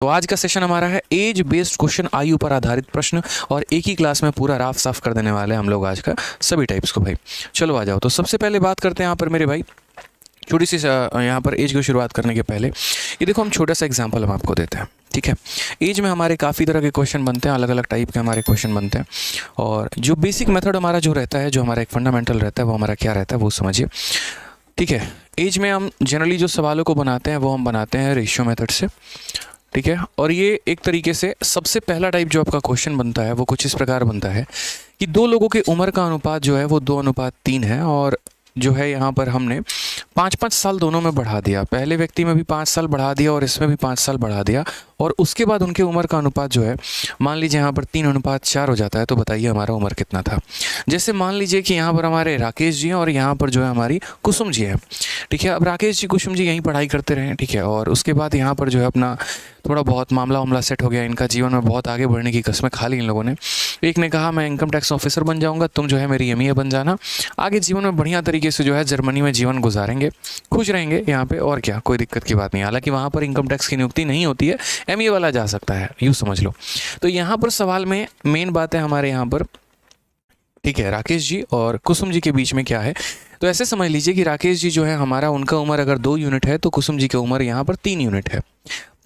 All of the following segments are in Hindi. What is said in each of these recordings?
तो आज का सेशन हमारा है एज बेस्ड क्वेश्चन, आयु पर आधारित प्रश्न, और एक ही क्लास में पूरा राफ साफ कर देने वाले हैं हम लोग आज का सभी टाइप्स को। भाई चलो आ जाओ। तो सबसे पहले बात करते हैं यहाँ पर मेरे भाई, छोटी सी यहाँ पर एज की शुरुआत करने के पहले ये देखो, हम छोटा सा एग्जांपल हम आपको देते हैं, ठीक है। एज में हमारे काफ़ी तरह के क्वेश्चन बनते हैं, अलग अलग टाइप के हमारे क्वेश्चन बनते हैं, और जो बेसिक मेथड हमारा जो रहता है, जो हमारा एक फंडामेंटल रहता है, वो हमारा क्या रहता है वो समझिए, ठीक है। एज में हम जनरली जो सवालों को बनाते हैं वो हम बनाते हैं रेशियो मेथड से, ठीक है। और ये एक तरीके से सबसे पहला टाइप जो आपका क्वेश्चन बनता है वो कुछ इस प्रकार बनता है कि दो लोगों के उम्र का अनुपात जो है वो 2:3 है, और जो है यहाँ पर हमने 5-5 साल दोनों में बढ़ा दिया। पहले व्यक्ति में भी 5 साल बढ़ा दिया और इसमें भी 5 साल बढ़ा दिया, और उसके बाद उनके उम्र का अनुपात जो है मान लीजिए यहाँ पर 3:4 हो जाता है। तो बताइए हमारा उम्र कितना था। जैसे मान लीजिए कि यहाँ पर हमारे राकेश जी हैं और यहाँ पर जो है हमारी कुसुम जी है, ठीक है। अब राकेश जी कुसुम जी यहीं पढ़ाई करते रहे, ठीक है, और उसके बाद यहाँ पर जो है अपना थोड़ा बहुत मामला सेट हो गया, इनका जीवन में बहुत आगे बढ़ने की कस्में खा ली इन लोगों ने। एक ने कहा मैं इनकम टैक्स ऑफिसर बन जाऊंगा, तुम जो है मेरी एमईए बन जाना, आगे जीवन में बढ़िया तरीके से जो है जर्मनी में जीवन गुजारेंगे, खुश रहेंगे यहाँ पे, और क्या कोई दिक्कत की बात नहीं। हालांकि वहाँ पर इनकम टैक्स की नियुक्ति नहीं होती है, एमईए वाला जा सकता है, यूँ समझ लो। तो यहाँ पर सवाल में मेन बात है हमारे यहाँ पर, ठीक है, राकेश जी और कुसुम जी के बीच में क्या है। तो ऐसे समझ लीजिए कि राकेश जी जो है हमारा, उनका उम्र अगर 2 यूनिट है तो कुसुम जी की उम्र यहाँ पर 3 यूनिट है।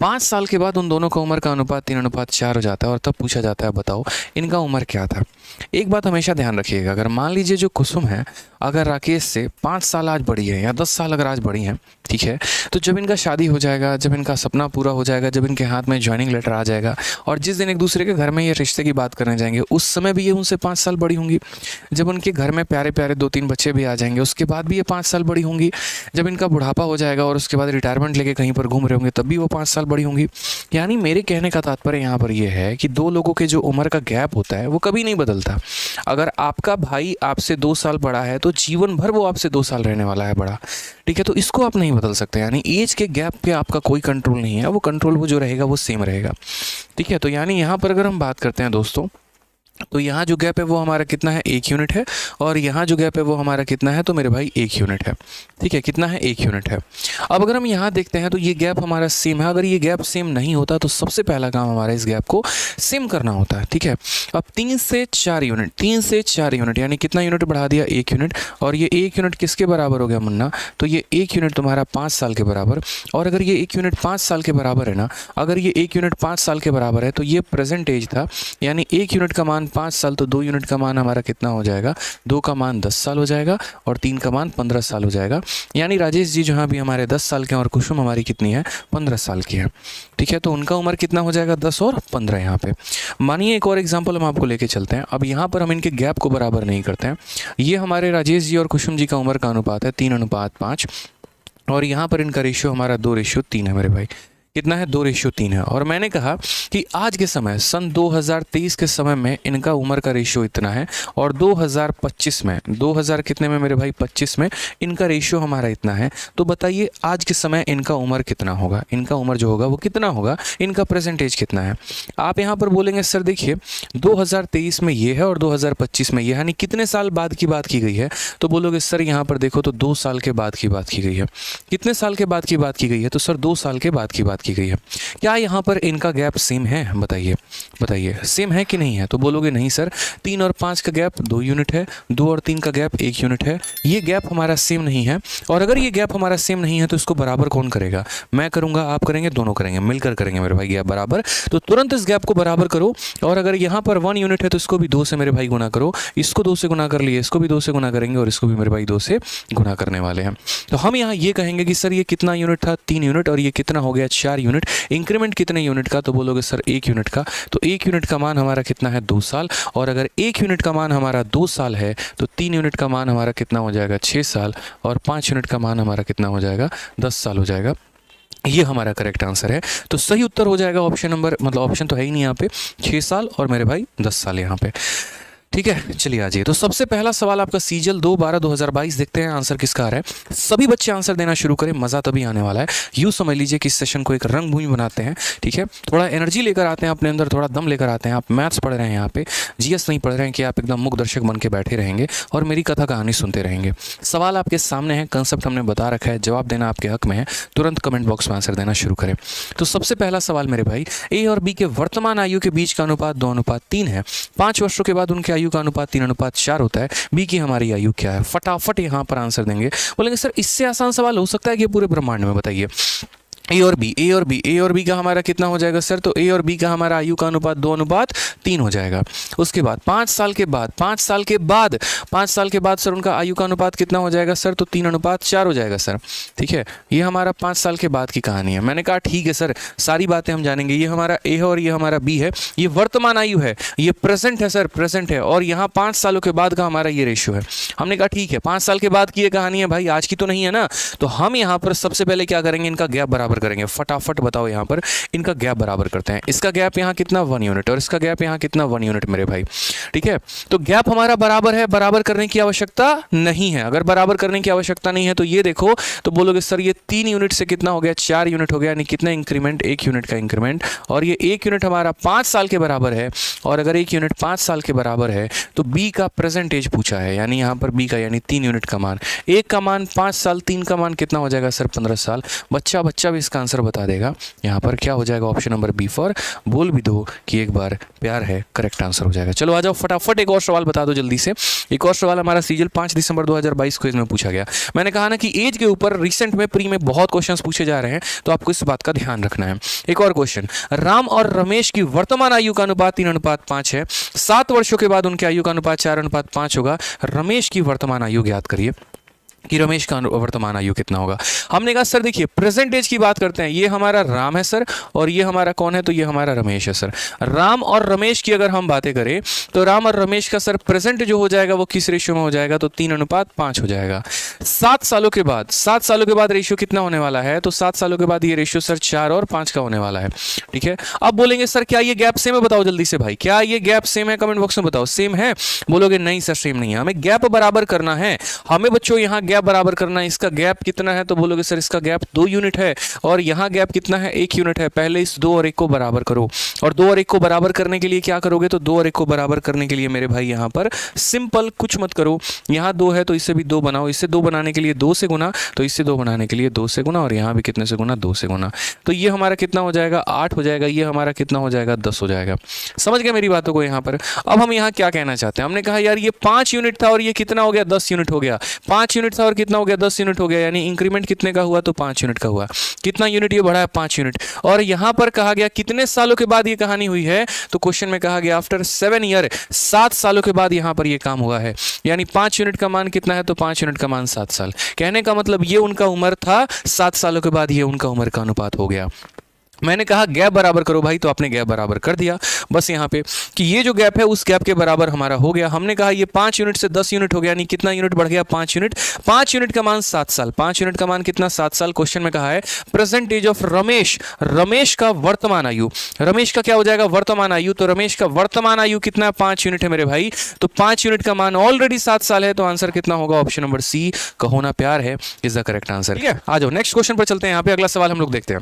5 साल के बाद उन दोनों का उम्र का अनुपात 3:4 हो जाता है, और तब पूछा जाता है बताओ इनका उम्र क्या था। एक बात हमेशा ध्यान रखिएगा, अगर मान लीजिए जो कुसुम है अगर राकेश से 5 साल आज बड़ी है या 10 साल अगर आज बड़ी हैं, ठीक है, तो जब इनका शादी हो जाएगा, जब इनका सपना पूरा हो जाएगा, जब इनके हाथ में ज्वाइनिंग लेटर आ जाएगा, और जिस दिन एक दूसरे के घर में ये रिश्ते की बात करने जाएंगे, उस समय भी ये उनसे 5 साल बड़ी होंगी। जब उनके घर में प्यारे प्यारे 2-3 बच्चे भी आ जाएंगे, उसके बाद भी ये 5 साल बड़ी होंगी। जब इनका बुढ़ापा हो जाएगा और उसके बाद रिटायरमेंट लेके कहीं पर घूम रहे होंगे, तब भी वो 5 साल बड़ी होंगी। यानी मेरे कहने का तात्पर्य यहाँ पर ये है कि दो लोगों के जो उम्र का गैप होता है वो कभी नहीं बदलता। अगर आपका भाई आपसे 2 साल बड़ा है तो जीवन भर वो आपसे 2 साल रहने वाला है बड़ा, ठीक है। तो इसको आप नहीं बदल सकते, यानी एज के गैप पे आपका कोई कंट्रोल नहीं है, वो कंट्रोल वो जो रहेगा वो सेम रहेगा, ठीक है। तो यानी यहाँ पर अगर हम बात करते हैं दोस्तों, तो यहाँ जो गैप है वो हमारा कितना है, 1 यूनिट है, और यहाँ जो गैप है वो हमारा कितना है, तो मेरे भाई 1 यूनिट है, ठीक है। कितना है, 1 यूनिट है। अब अगर हम यहाँ देखते हैं तो ये गैप हमारा सेम है। अगर ये गैप सेम नहीं होता तो सबसे पहला काम हमारा इस गैप को सेम करना होता है, ठीक है। अब 3 से 4 यूनिट, 3 से 4 यूनिट यानी कितना यूनिट बढ़ा दिया, 1 यूनिट, और ये 1 यूनिट किसके बराबर हो गया मुन्ना, तो ये 1 यूनिट तुम्हारा 5 साल के बराबर। और अगर ये 1 यूनिट 5 साल के बराबर है ना, अगर ये 1 यूनिट 5 साल के बराबर है तो ये प्रेजेंट एज था, यानी 1 यूनिट का मान 5 साल, तो 2 यूनिट का मान हमारा कितना हो जाएगा, 2 का मान 10 साल हो जाएगा, और 3 का मान 15 साल हो जाएगा। यानी राजेश जी जो है अभी हमारे 10 साल के हैं, और कुसुम हमारी कितनी है, 15 साल की है, ठीक है। तो उनका उम्र कितना हो जाएगा, 10 और 15 यहाँ पे। मानिए एक और एग्जांपल हम आपको लेके चलते हैं। अब यहाँ पर हम इनके गैप को बराबर नहीं करते हैं। ये हमारे राजेश जी और कुसुम जी का उम्र का अनुपात है 3:5, और यहाँ पर इनका रेशियो हमारा 2:3 है मेरे भाई। कितना है, 2:3 है। और मैंने कहा कि आज के समय सन 2023 के समय में इनका उम्र का रेशियो इतना है, और 2025 में, 2000 कितने में मेरे भाई, 25 में इनका रेशियो हमारा इतना है। तो बताइए आज के समय इनका उम्र कितना होगा, इनका उम्र जो होगा वो कितना होगा, इनका प्रेजेंटेज कितना है। आप यहाँ पर बोलेंगे सर देखिए 2023 में ये है और 2025 में ये, यानी कितने साल बाद की बात की गई है। तो बोलोगे सर यहाँ पर देखो तो 2 साल के बाद की बात की गई है। कितने साल के बाद की बात की गई है, तो सर 2 साल के बाद की बात की गई है। क्या यहाँ पर इनका गैप सेम है, बताइए बताइए, सेम है कि नहीं है। तो बोलोगे नहीं सर, 3 और 5 का गैप 2 यूनिट है, 2 और 3 का गैप 1 यूनिट है, ये गैप हमारा सेम नहीं है। और अगर ये गैप हमारा सेम नहीं है तो इसको बराबर कौन करेगा, मैं करूंगा, आप करेंगे, दोनों करेंगे, मिलकर करेंगे मेरे भाई गैप बराबर। तो तुरंत इस गैप को बराबर करो, और अगर यहाँ पर 1 यूनिट है तो इसको भी 2 से मेरे भाई गुना करो, इसको 2 से गुना कर लिए, इसको भी 2 से गुना करेंगे, और इसको भी मेरे भाई 2 से गुना करने वाले हैं। तो हम यहाँ ये कहेंगे कि सर ये कितना यूनिट था, 3 यूनिट, और ये कितना हो गया, 4 यूनिट। इंक्रीमेंट कितने यूनिट का, तो बोलोगे सर 1 यूनिट का। तो 1 यूनिट का मान हमारा कितना है, 2 साल, और अगर 1 यूनिट का मान हमारा 2 साल है तो 3 यूनिट का मान हमारा कितना हो जाएगा, 6 साल, और 5 यूनिट का मान हमारा कितना हो जाएगा, 10 साल हो जाएगा। ये हमारा करेक्ट आंसर है। तो सही उत्तर हो जाएगा ऑप्शन नंबर, मतलब ऑप्शन तो है ही नहीं यहाँ पे, 6 साल और मेरे भाई 10 साल यहाँ पे। ठीक है, चलिए आ जाइए। तो सबसे पहला सवाल आपका सीजल 2/12/2022 देखते हैं आंसर किसका आ रहा है। सभी बच्चे आंसर देना शुरू करें, मज़ा तभी आने वाला है। यूँ समझ लीजिए कि इस सेशन को एक रंगभूमि बनाते हैं, ठीक है। थोड़ा एनर्जी लेकर आते हैं अपने अंदर, थोड़ा दम लेकर आते हैं। आप मैथ्स पढ़ रहे हैं यहाँ पे, जीएस नहीं पढ़ रहे हैं कि आप एकदम मूक दर्शक बन के बैठे रहेंगे और मेरी कथा कहानी सुनते रहेंगे। सवाल आपके सामने है, कंसेप्ट हमने बता रखा है, जवाब देना आपके हक में है। तुरंत कमेंट बॉक्स में आंसर देना शुरू करें। तो सबसे पहला सवाल मेरे भाई, ए और बी के वर्तमान आयु के बीच का अनुपात 2:3 है। 5 वर्षों के बाद उनके आयु का अनुपात 3:4 होता है। बी की हमारी आयु क्या है? फटाफट यहाँ पर आंसर देंगे। बोलेंगे सर इससे आसान सवाल हो सकता है कि पूरे ब्रह्मांड में? बताइए। ए और बी का हमारा कितना हो जाएगा सर? तो ए और बी का हमारा आयु का अनुपात 2:3 हो जाएगा। उसके बाद 5 साल के बाद सर उनका आयु का अनुपात कितना हो जाएगा सर? तो 3:4 हो जाएगा सर। ठीक है, ये हमारा 5 साल के बाद की कहानी है। मैंने कहा ठीक है सर, सारी बातें हम जानेंगे। ये हमारा ए है और ये हमारा बी है। ये वर्तमान आयु है, ये प्रेजेंट है सर, प्रेजेंट है। और यहाँ 5 सालों के बाद का हमारा ये रेशियो है। हमने कहा ठीक है, 5 साल के बाद की ये कहानी है भाई, आज की तो नहीं है ना। तो हम यहाँ पर सबसे पहले क्या करेंगे, इनका गैप बराबर करेंगे। फटाफट बताओ, यहाँ पर इनका गैप बराबर करते हैं। इसका गैप यहाँ कितना? 1 यूनिट, और इसका गैप यहाँ कितना? 1 यूनिट मेरे भाई। ठीक है, तो गैप हमारा बराबर है, बराबर करने की आवश्यकता नहीं है। अगर बराबर करने की आवश्यकता नहीं है तो ये देखो, तो बोलोगे सर ये 3 यूनिट से कितना हो गया? 4 यूनिट हो गया। यानी कितना इंक्रीमेंट? 1 यूनिट का इंक्रीमेंट। और ये 1 यूनिट हमारा 5 साल के बराबर है। और अगर 1 यूनिट 5 साल के बराबर है तो बी का प्रेजेंट एज पूछा है, यानी यहाँ पर बी का यानी 3 यूनिट का मान। 1 का मान 5 साल, 3 का मान कितना हो जाएगा सर? 15 साल। बच्चा भी इसका आंसर बता देगा। यहाँ पर क्या हो जाएगा? ऑप्शन नंबर बी फॉर बोल भी दो कि एक बार प्यार है, करेक्ट आंसर हो जाएगा। चलो आ जाओ, फटाफट एक और सवाल बता दो जल्दी से। एक और सवाल हमारा सीजल 5 दिसंबर 2022 क्विज में पूछा गया। मैंने कहा ना कि एज के ऊपर रिसेंट में प्री में बहुत क्वेश्चंस पूछे जा रहे हैं, तो आपको इस बात का ध्यान रखना है। एक और क्वेश्चन, राम और रमेश की वर्तमान आयु का अनुपात 3:5 है। 7 वर्षों के बाद उनके आयु का अनुपात 4:5 होगा। रमेश की वर्तमान आयु ज्ञात करिए कि रमेश का वर्तमान आयु कितना होगा। हमने कहा सर देखिए, प्रेजेंट एज की बात करते हैं। ये हमारा राम है सर, और ये हमारा कौन है? तो ये हमारा रमेश है सर। राम और रमेश की अगर हम बातें करें तो राम और रमेश का सर प्रेजेंट जो हो जाएगा वो किस रेशियो में हो जाएगा? तो 3:5 हो जाएगा। 7 सालों के बाद रेशियो कितना होने वाला है? तो 7 सालों के बाद ये रेशियो सर 4 और 5 का होने वाला है। ठीक है, अब बोलेंगे सर क्या ये गैप सेम है? बताओ जल्दी से भाई, क्या ये गैप सेम है? कमेंट बॉक्स में बताओ। सेम है? बोलोगे नहीं सर सेम नहीं है, हमें गैप बराबर करना है। हमें बच्चों यहाँ गैप बराबर करना है। इसका गैप कितना है? तो बोलोगे सर इसका गैप 2 यूनिट है, और यहाँ गैप कितना है? 1 यूनिट है। पहले इस 2 और 1 को बराबर करो, और 2 और 1 को बराबर करने के लिए क्या करोगे? तो 2 और 1 को बराबर करने के लिए मेरे भाई यहाँ पर सिंपल, कुछ मत करो। यहाँ 2 है तो इससे भी 2 बनाओ। इससे 2 बनाने के लिए 2 से गुना, तो इससे 2 बनाने के लिए 2 से गुना, और यहाँ भी कितने से गुना? 2 से गुना। तो ये हमारा कितना हो जाएगा? 8 हो जाएगा। ये हमारा कितना हो जाएगा? 10 हो जाएगा। समझ गए मेरी बातों को यहाँ पर? अब हम यहाँ क्या कहना चाहते हैं? हमने कहा यार ये 5 यूनिट था और ये कितना हो गया? 10 यूनिट हो गया। 5 यूनिट था और कितना हो गया? 10 यूनिट हो गया। यानी इंक्रीमेंट कितने का हुआ? तो 5 यूनिट का हुआ। कितना यूनिट ये बढ़ा है? 5 यूनिट। और यहां पर कहा गया कितने सालों के बाद ये कहानी हुई है? तो क्वेश्चन में कहा गया आफ्टर 7 ईयर, 7 सालों के बाद यहां पर ये काम हुआ है। यानी 5 यूनिट का मान कितना है? तो 5 यूनिट का मान 7 साल। कहने का मतलब ये उनका उम्र था, 7 सालों के बाद ये उनका उम्र का अनुपात हो गया। मैंने कहा गैप बराबर करो भाई, तो आपने गैप बराबर कर दिया। बस यहाँ पे कि ये जो गैप है उस गैप के बराबर हमारा हो गया। हमने कहा ये 5 यूनिट से 10 यूनिट हो गया, यानी कितना यूनिट बढ़ गया? 5 यूनिट। 5 यूनिट का मान 7 साल। 5 यूनिट का मान कितना? 7 साल। क्वेश्चन में कहा है present age of Ramesh, Ramesh का वर्तमान आयु। रमेश का क्या हो जाएगा? वर्तमान आयु। तो रमेश का वर्तमान आयु कितना? 5 यूनिट है मेरे भाई। तो 5 यूनिट का मान ऑलरेडी 7 साल है, तो आंसर कितना होगा? ऑप्शन नंबर सी, कहो ना प्यार है, इज द करेक्ट आंसर। ठीक है, आ जाओ नेक्स्ट क्वेश्चन पर चलते हैं। यहाँ पे अगला सवाल हम लोग देखते हैं।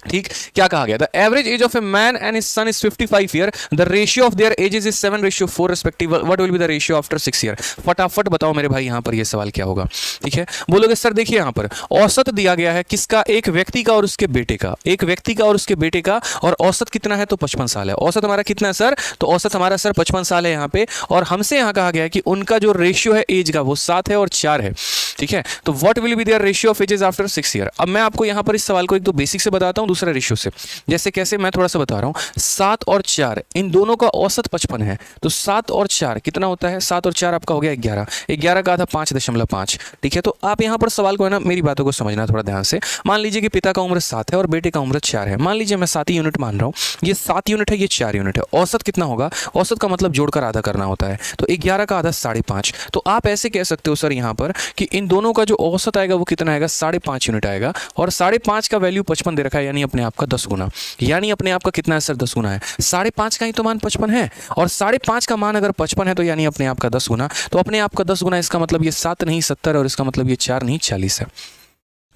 ठीक, क्या कहा गया? The average age of a man and his son is 55 year. The ratio of their edges is 7:4 respective. What will be the ratio after 6 year? फटाफट बताओ मेरे भाई यहाँ पर ये सवाल क्या होगा। ठीक है, बोलोगे सर देखिए यहाँ पर औसत दिया गया है किसका? एक व्यक्ति का और उसके बेटे का। एक व्यक्ति का और उसके बेटे का, और औसत कितना है? तो 55 साल है। औसत हमारा कितना है सर? तो औसत हमारा सर 55 साल है यहाँ पे। और हमसे यहाँ कहा गया कि उनका जो रेशियो है एज का वो 7 है और 4 है। ठीक है, तो what will be their ratio of ages after 6 year? अब मैं आपको यहाँ पर इस सवाल को एक दो बेसिक से बताता हूँ, दूसरा रेशियो से। जैसे कैसे, मैं थोड़ा सा बता रहा हूं। 7 और 4 इन दोनों का औसत 55 है, तो 7 और 4 कितना होता है? 7 और 4 आपका हो गया 11। 11 का आधा 5.5। ठीक है, तो आप यहां पर सवाल को है ना, मेरी बातों को समझना थोड़ा ध्यान से। मान लीजिए कि पिता का उम्र 7 है और बेटे का उम्र 4 है। मान लीजिए मैं 7 ही यूनिट मान रहा हूं। ये 7 यूनिट है, ये 4 यूनिट है। औसत कितना होगा? औसत का मतलब जोड़कर आधा करना होता है, तो 11 का आधा 5.5। तो आप ऐसे कह सकते हो सर यहां पर कि इन दोनों का जो औसत आएगा वो कितना आएगा? 5.5 यूनिट आएगा। और 5.5 का वैल्यू 55 दे रखा है, यानी यानी अपने आप का 10 गुना, यानी अपने आप का कितना है सर 10 गुना है। 5.5 का ही तो मान 55 है, और 5.5 का मान अगर 55 है तो यानी अपने आप का 10 गुना, तो अपने आप का 10 गुना इसका मतलब ये 7 नहीं 70, और इसका मतलब ये 4 नहीं 40 है।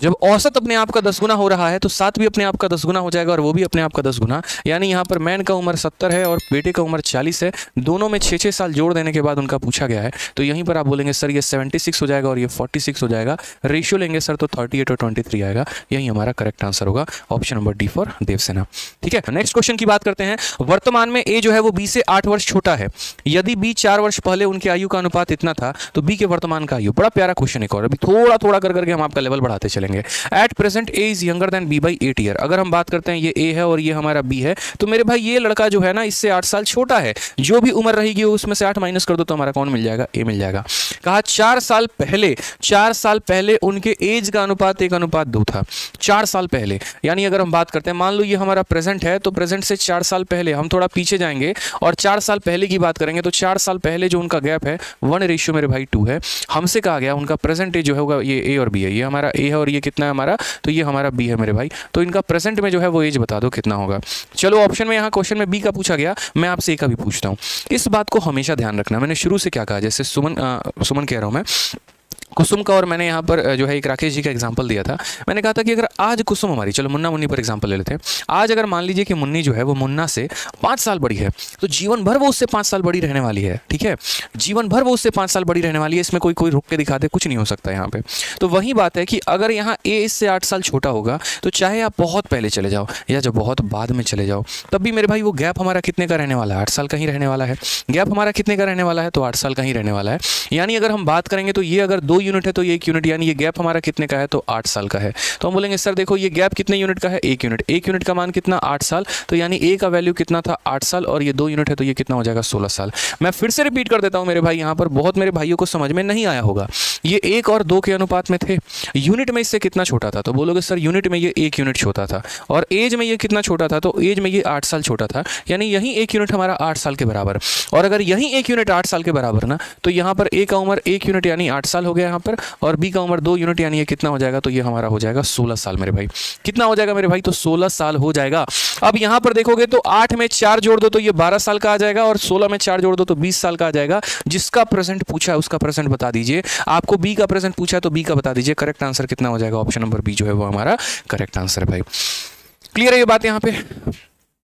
जब औसत अपने आप का 10 गुना हो रहा है तो 7 भी अपने आप का 10 गुना हो जाएगा और वो भी अपने आप का 10 गुना, यानी यहाँ पर मैन का उम्र 70 है और बेटे का उम्र 40 है, दोनों में 6-6 साल जोड़ देने के बाद उनका पूछा गया है। तो यहीं पर आप बोलेंगे सर ये 76 हो जाएगा और ये 46 हो जाएगा, रेशियो लेंगे सर तो 38 और 23 आएगा। यही हमारा करेक्ट आंसर होगा, ऑप्शन नंबर डी फॉर देवसेना। ठीक है, नेक्स्ट क्वेश्चन की बात करते हैं। वर्तमान में ए जो है वो बी से 8 वर्ष छोटा है, यदि बी 4 वर्ष पहले उनकी आयु का अनुपात इतना था तो बी के वर्तमान का आयु। बड़ा प्यारा क्वेश्चन है, और अभी थोड़ा थोड़ा कर करके हम आपका लेवल बढ़ाते चलेंगे। At present A is younger than B by 8 year. अगर हम बात करते हैं ये ए है और ये हमारा बी है, तो मेरे भाई ये लड़का जो है ना इससे 8 साल छोटा है, जो भी उम्र रहेगी उसमें से 8 माइनस कर दो तो हमारा कौन मिल जाएगा, ए मिल जाएगा। कहा 4 साल पहले उनके एज का अनुपात 1:2 था। 4 साल पहले, यानी अगर हम बात करते हैं, मान लो ये हमारा प्रेजेंट है, तो प्रेजेंट से 4 साल पहले हम थोड़ा पीछे जाएंगे और 4 साल पहले की बात करेंगे, तो 4 साल पहले जो उनका गैप है 1 मेरे भाई 2 है। हमसे कहा गया उनका प्रेजेंट एज जो होगा ये ए और बी है, ये हमारा ए है और ये कितना है हमारा, तो ये हमारा बी है मेरे भाई। तो इनका प्रेजेंट में जो है वो एज बता दो कितना होगा। चलो ऑप्शन में, यहाँ क्वेश्चन में बी का पूछा गया, मैं आपसे ए का भी पूछता हूँ। इस बात को हमेशा ध्यान रखना, मैंने शुरू से क्या कहा, जैसे सुमन कह रहा हूँ मैं, कुसुम का, और मैंने यहाँ पर जो है एक राकेश जी का एग्जांपल दिया था। मैंने कहा था कि अगर आज कुसुम हमारी, चलो मुन्ना मुन्नी पर एग्जांपल ले लेते हैं, आज अगर मान लीजिए कि मुन्नी जो है वो मुन्ना से 5 साल बड़ी है, तो जीवन भर वो उससे 5 साल बड़ी रहने वाली है। ठीक है, जीवन भर वो उससे 5 साल बड़ी रहने वाली है, इसमें कोई रुक के दिखा दे, कुछ नहीं हो सकता यहाँ पे। तो वही बात है कि अगर यहाँ ए इससे 8 साल छोटा होगा, तो चाहे आप बहुत पहले चले जाओ या जब बहुत बाद में चले जाओ, तब भी मेरे भाई वो गैप हमारा कितने का रहने वाला है, 8 साल का ही रहने वाला है। गैप हमारा कितने का रहने वाला है, तो 8 साल का ही रहने वाला है। यानी अगर हम बात करेंगे तो ये अगर 2 यूनिट है तो ये 1 यूनिट, यानी ये गैप हमारा कितने का है, तो 8 साल का है। तो हम बोलेंगे सर देखो ये गैप कितने यूनिट का है, 1 यूनिट। 1 यूनिट का मान कितना, 8 साल, तो यानी ए का वैल्यू कितना था, 8 साल, और ये 2 यूनिट है तो ये कितना हो जाएगा, 16 साल। मैं फिर से रिपीट कर देता हूं मेरे भाई, यहाँ पर बहुत मेरे भाइयों को समझ में नहीं आया होगा, ये 1 और 2 के अनुपात में थे, यूनिट में इससे कितना छोटा था, तो बोलोगे सर यूनिट में ये 1 यूनिट छोटा था, और एज में ये कितना छोटा था, तो एज में ये 8 साल छोटा था, यानी यही 1 यूनिट हमारा 8 साल के बराबर। और अगर यही 1 यूनिट 8 साल के बराबर ना, तो यहाँ पर ए का उम्र 1 यूनिट यानी 8 साल हो गया यहाँ पर, और बी का उम्र 2 यूनिट यानी ये कितना हो जाएगा, तो ये हमारा हो जाएगा 16 साल मेरे भाई। कितना हो जाएगा मेरे भाई, तो 16 साल हो जाएगा। अब यहां पर देखोगे तो 8 में 4 जोड़ दो तो ये 12 साल का आ जाएगा, और 16 में 4 जोड़ दो तो 20 साल का आ जाएगा। जिसका प्रेजेंट पूछा है उसका प्रेजेंट बता दीजिए। आपको बी का प्रेजेंट पूछा है तो बी का बता दीजिए। करेक्ट आंसर कितना हो जाएगा, ऑप्शन नंबर बी जो है वो हमारा करेक्ट आंसर है भाई। क्लियर है ये बात, यहां पे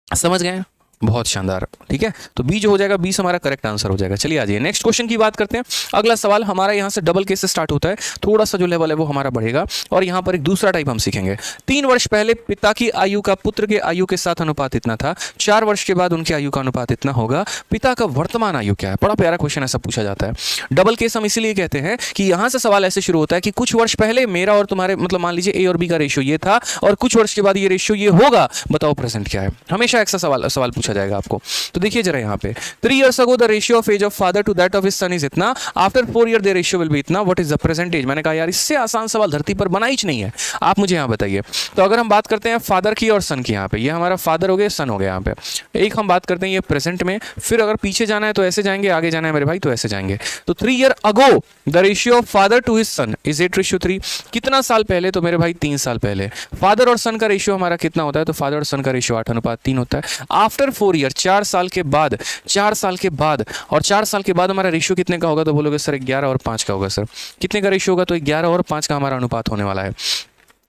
समझ गए, बहुत शानदार। ठीक है, तो बी जो हो जाएगा, बी हमारा करेक्ट आंसर हो जाएगा। चलिए आ जाइए नेक्स्ट क्वेश्चन की बात करते हैं। अगला सवाल हमारा यहाँ से डबल केस से स्टार्ट होता है, थोड़ा सा जो लेवल है वो हमारा बढ़ेगा, और यहाँ पर एक दूसरा टाइप हम सीखेंगे। 3 वर्ष पहले पिता की आयु का पुत्र के आयु के साथ अनुपात इतना था, 4 वर्ष के बाद उनकी आयु का अनुपात इतना होगा, पिता का वर्तमान आयु क्या है। बड़ा प्यारा क्वेश्चन ऐसा पूछा जाता है। डबल केस हम इसीलिए कहते हैं कि यहाँ से सवाल ऐसे शुरू होता है कि कुछ वर्ष पहले मेरा और तुम्हारे, मतलब मान लीजिए ए और बी का रेशियो ये था, और कुछ वर्ष के बाद ये रेशियो ये होगा, बताओ प्रेजेंट क्या है। हमेशा ऐसा सवाल पूछा जाएगा आपको। तो देखिए जरा यहाँ पे 3 years ago the ratio of age of father to that of his son is इतना, after 4 years the ratio will be इतना, what is the present age। मैंने कहा यार इससे आसान सवाल धरती पर बना ही नहीं है, आप मुझे यहाँ बताइए। तो अगर हम बात करते हैं फादर की और सन की, यहाँ पे ये हमारा फादर हो गया, सन हो गया। यहाँ पे एक हम बात करते हैं ये प्रेजेंट में, फिर अगर पीछे जाना है तो ऐसे जाएंगे, आगे जाना है मेरे भाई तो ऐसे जाएंगे। तो 3 years ago the ratio of father to his son is 8:3। कितना साल पहले, तो मेरे भाई 3 साल पहले। फादर और सन का रेशियो हमारा कितना होता है, तो फादर और सन का रेशियो 8:3 होता है। आफ्टर 4 years 4 साल के बाद, 4 साल के बाद, और 4 साल के बाद हमारा रेशियो कितने का होगा, तो बोलोगे सर 11 और 5 का होगा। सर कितने का रेशियो होगा, तो 11 और 5 का हमारा अनुपात होने वाला है।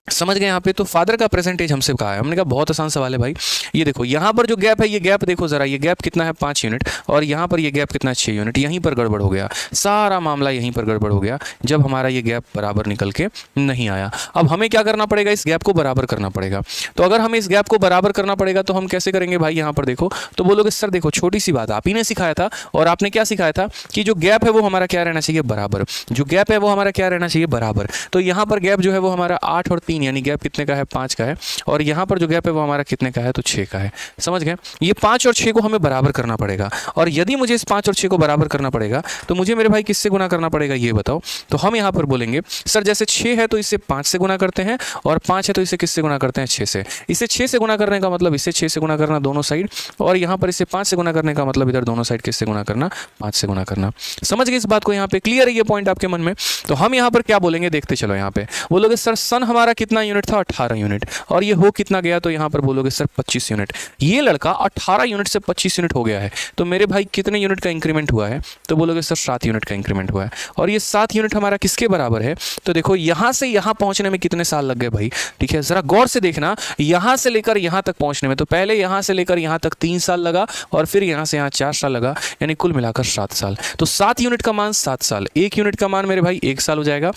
समझ गए यहाँ पे। तो फादर का प्रेजेंटेज हमसे कहा है, हमने कहा बहुत आसान सवाल है भाई। ये देखो यहाँ पर जो गैप है, ये गैप देखो जरा, ये गैप कितना है 5 यूनिट, और यहाँ पर ये गैप कितना है 6 यूनिट। यहीं पर गड़बड़ हो गया, सारा मामला यहीं पर गड़बड़ हो गया जब हमारा ये गैप बराबर निकल के नहीं आया। अब हमें क्या करना पड़ेगा, इस गैप को बराबर करना पड़ेगा। तो अगर हमें इस गैप को बराबर करना पड़ेगा तो हम कैसे करेंगे भाई, यहाँ पर देखो तो बोलोगे सर देखो छोटी सी बात आप ही ने सिखाया था, और आपने क्या सिखाया था कि जो गैप है वो हमारा क्या रहना चाहिए, बराबर। जो गैप है वो हमारा क्या रहना चाहिए, बराबर। तो यहाँ पर गैप जो है वो हमारा 8 और 3 यानी गैप कितने है 5 का है, और यहाँ पर जो गैप है वो हमारा कितने का है, तो 6 का है। समझ गए, ये 5 और 6 को हमें बराबर करना पड़ेगा, और यदि मुझे इस 5 और 6 को बराबर करना पड़ेगा तो मुझे मेरे भाई किससे गुना करना पड़ेगा, ये बताओ। तो हम यहाँ पर बोलेंगे सर जैसे 6 है तो इससे 5 से गुना करते हैं, और 5 है तो इसे किससे गुना करते हैं, 6 से। इसे 6 से गुना करने का मतलब इसे 6 से गुना करना दोनों साइड, और यहाँ पर इसे 5 से गुना करने का मतलब इधर दोनों साइड किससे गुना करना, 5 से गुना करना। समझ गए इस बात को, यहाँ पे क्लियर है ये पॉइंट आपके मन में। तो हम यहाँ पर क्या बोलेंगे, देखते चलो। यहाँ पे बोलोगे सर सन हमारा कितना यूनिट था, 18 यूनिट, और ये हो कितना गया, तो यहाँ पर बोलोगे सर 25 यूनिट। ये लड़का 18 यूनिट से 25 यूनिट हो गया है, तो मेरे भाई कितने यूनिट का इंक्रीमेंट हुआ है, तो बोलोगे सर 7 यूनिट का इंक्रीमेंट हुआ है। और ये 7 यूनिट हमारा किसके बराबर है, तो देखो यहाँ से यहाँ पहुँचने में कितने साल लग गए भाई, ठीक है, ज़रा गौर से देखना, यहाँ से लेकर यहाँ तक पहुँचने में, तो पहले यहाँ से लेकर यहाँ तक 3 साल लगा, और फिर यहाँ से यहाँ 4 साल लगा, यानी कुल मिलाकर 7 साल। तो 7 यूनिट का मान 7 साल, 1 यूनिट का मान मेरे भाई 1 साल हो जाएगा,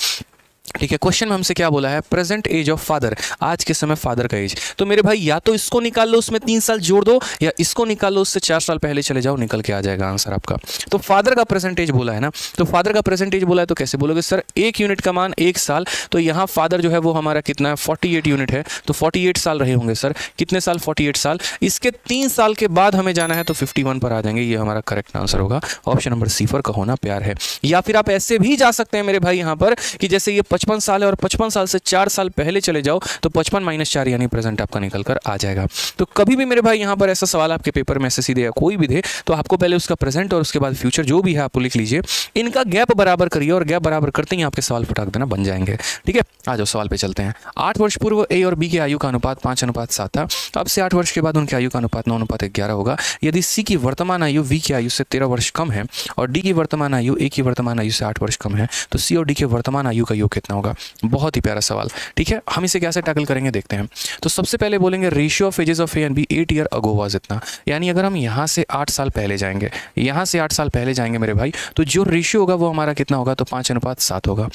ठीक है। क्वेश्चन में हमसे क्या बोला है, प्रेजेंट एज ऑफ फादर, आज के समय फादर का एज, तो मेरे भाई या तो इसको निकाल लो, उसमें 3 साल जोड़ दो, या इसको निकाल लो, उससे 4 साल पहले चले जाओ, निकल के आ जाएगा आंसर आपका। तो फादर का प्रेजेंट एज बोला है ना, तो फादर का प्रेजेंट एज बोला है, तो कैसे बोलोगे सर, 1 यूनिट का मान 1 साल, तो यहाँ फादर जो है वो हमारा कितना है, 48 यूनिट है, तो 48 साल रहे होंगे सर, कितने साल, 48 साल। इसके 3 साल के बाद हमें जाना है, तो 51 पर आ जाएंगे, ये हमारा करेक्ट आंसर होगा, ऑप्शन नंबर सी पर का होना प्यार है। या फिर आप ऐसे भी जा सकते हैं मेरे भाई यहाँ पर कि जैसे ये 55 साल है और 55 साल से 4 साल पहले चले जाओ, तो 55 - 4 यानी प्रेजेंट आपका निकल कर आ जाएगा। तो कभी भी मेरे भाई यहाँ पर ऐसा सवाल आपके पेपर में एसएससी दे या कोई भी दे, तो आपको पहले उसका प्रेजेंट और उसके बाद फ्यूचर जो भी है आपको लिख लीजिए, इनका गैप बराबर करिए, और गैप बराबर करते ही आपके सवाल फटाक देना बन जाएंगे, ठीक है। आ जाओ सवाल पे चलते हैं। 8 वर्ष पूर्व ए और बी की आयु का अनुपात 5:7 था, अब से 8 वर्ष के बाद उनकी आयु का अनुपात 9:11 होगा। यदि सी की वर्तमान आयु वी की आयु से 13 वर्ष कम है, और डी की वर्तमान आयु ए की वर्तमान आयु से 8 वर्ष कम है, तो सी और डी के वर्तमान आयु का योग कितना होगा। बहुत ही प्यारा सवाल, ठीक है। हम इसे कैसे टैकल करेंगे देखते हैं। तो सबसे पहले बोलेंगे ratio of ages of A and B 8 year ago was इतना, यानी अगर हम यहाँ से 8 साल पहले जाएंगे, यहाँ से 8 साल पहले जाएंगे मेरे भाई, तो जो रेशियो होगा वो हमारा कितना होगा, तो 5:7 होगा।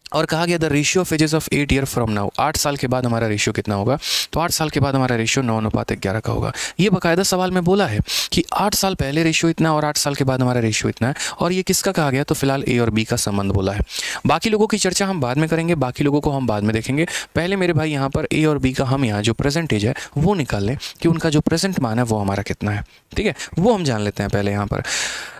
और कहा गया the ratio of ages of 8 year from now, 8 साल के बाद हमारा रेशियो कितना होगा, तो 8 साल के बाद हमारा रेशियो 9:11 का होगा। ये बाकायदा सवाल में बोला है कि 8 साल पहले रेशियो इतना और 8 साल के बाद हमारा रेशियो इतना है, और ये किसका कहा गया, तो फिलहाल ए और बी का संबंध बोला है। बाकी लोगों की चर्चा हम बाद में करेंगे, बाकी लोगों को हम बाद में देखेंगे। पहले मेरे भाई यहाँ पर ए और बी का हम यहाँ जो प्रेजेंट एज है वो निकाल लें कि उनका जो प्रेजेंट मान है वो हमारा कितना है, ठीक है, वो हम जान लेते हैं पहले यहाँ पर।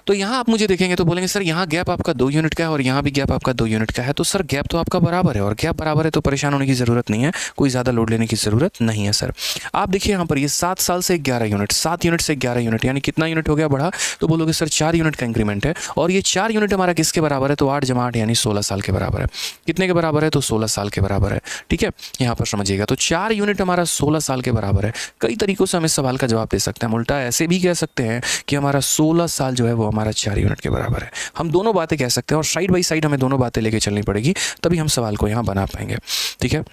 तो यहाँ आप मुझे देखेंगे तो बोलेंगे सर यहाँ गैप आपका 2 यूनिट का है और यहाँ भी गैप आपका 2 यूनिट का है, तो सर गैप तो आपका बराबर है, और गैप बराबर है तो परेशान होने की ज़रूरत नहीं है, कोई ज़्यादा लोड लेने की ज़रूरत नहीं है सर। आप देखिए यहाँ पर ये 7 साल से 11 यूनिट, 7 यूनिट से 11 यूनिट, यानी कितना यूनिट हो गया बढ़ा, तो बोलोगे सर 4 यूनिट का इंक्रीमेंट है, और ये 4 यूनिट हमारा किसके बराबर है, तो 8 × 8 यानी 16 साल के बराबर है। कितने के बराबर है, तो 16 साल के बराबर है, ठीक है, यहाँ पर समझिएगा। तो 4 यूनिट हमारा 16 साल के बराबर है। कई तरीक़ों से हम इस सवाल का जवाब दे सकते हैं, हम उल्टा ऐसे भी कह सकते हैं कि हमारा 16 साल जो है वो हमारा 4 यूनिट के बराबर है। हम दोनों बातें कह सकते हैं, और साइड बाई साइड हमें दोनों बातें लेके चलनी पड़ेगी, तभी हम सवाल को यहाँ बना पाएंगे, ठीक है।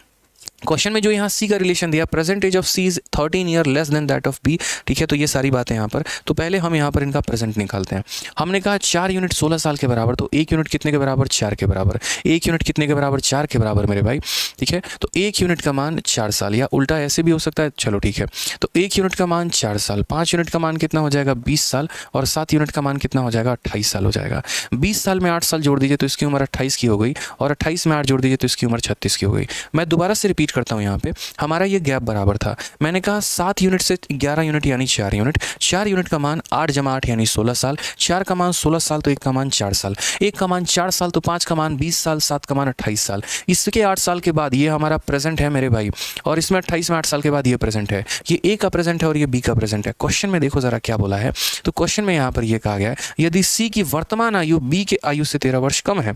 क्वेश्चन में जो यहाँ सी का रिलेशन दिया, present age of C is 13 year less than that of B, ठीक है, तो ये सारी बातें यहाँ पर। तो पहले हम यहाँ पर इनका प्रेजेंट निकालते हैं। हमने कहा 4 यूनिट 16 साल के बराबर, तो 1 यूनिट कितने के बराबर, 4 के बराबर। 1 यूनिट कितने के बराबर, 4 के बराबर मेरे भाई, ठीक है। तो 1 यूनिट का मान 4 साल, या उल्टा ऐसे भी हो सकता है, चलो ठीक है। तो 1 यूनिट का मान 4 साल, 5 यूनिट का मान कितना हो जाएगा, 20 साल, और 7 यूनिट का मान कितना हो जाएगा, 28 साल हो जाएगा। 20 साल में 8 साल जोड़ दीजिए तो इसकी उम्र 28 की हो गई, और 28 में 8 जोड़ दीजिए तो इसकी उम्र 36 की हो गई। मैं दोबारा से रिपीट करता हूँ, यहाँ पे हमारा ये गैप बराबर था। मैंने कहा 7 यूनिट से 11 यूनिट यानी 4 यूनिट, 4 यूनिट का मान 8 × 8 यानी 16 साल, 4 का मान 16 साल, तो 1 का मान 4 साल, 1 का मान 4 साल, तो 5 का मान 20 साल, 7 का मान 28 साल। इसके 8 साल के बाद ये हमारा प्रेजेंट है मेरे भाई, और इसमें 28 में 8 साल के बाद ये प्रेजेंट है। ये ए का प्रेजेंट है और ये बी का प्रेजेंट है। क्वेश्चन में देखो जरा क्या बोला है, तो क्वेश्चन में यहाँ पर ये कहा गया है, यदि सी की वर्तमान आयु बी के आयु से 13 वर्ष कम है,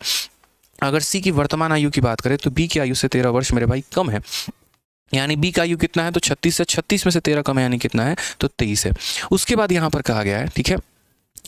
अगर सी की वर्तमान आयु की बात करें तो बी की आयु से 13 वर्ष मेरे भाई कम है, यानी बी का आयु कितना है, तो 36 है, 36 में से 13 कम है यानी कितना है, तो 23 है। उसके बाद यहाँ पर कहा गया है, ठीक है,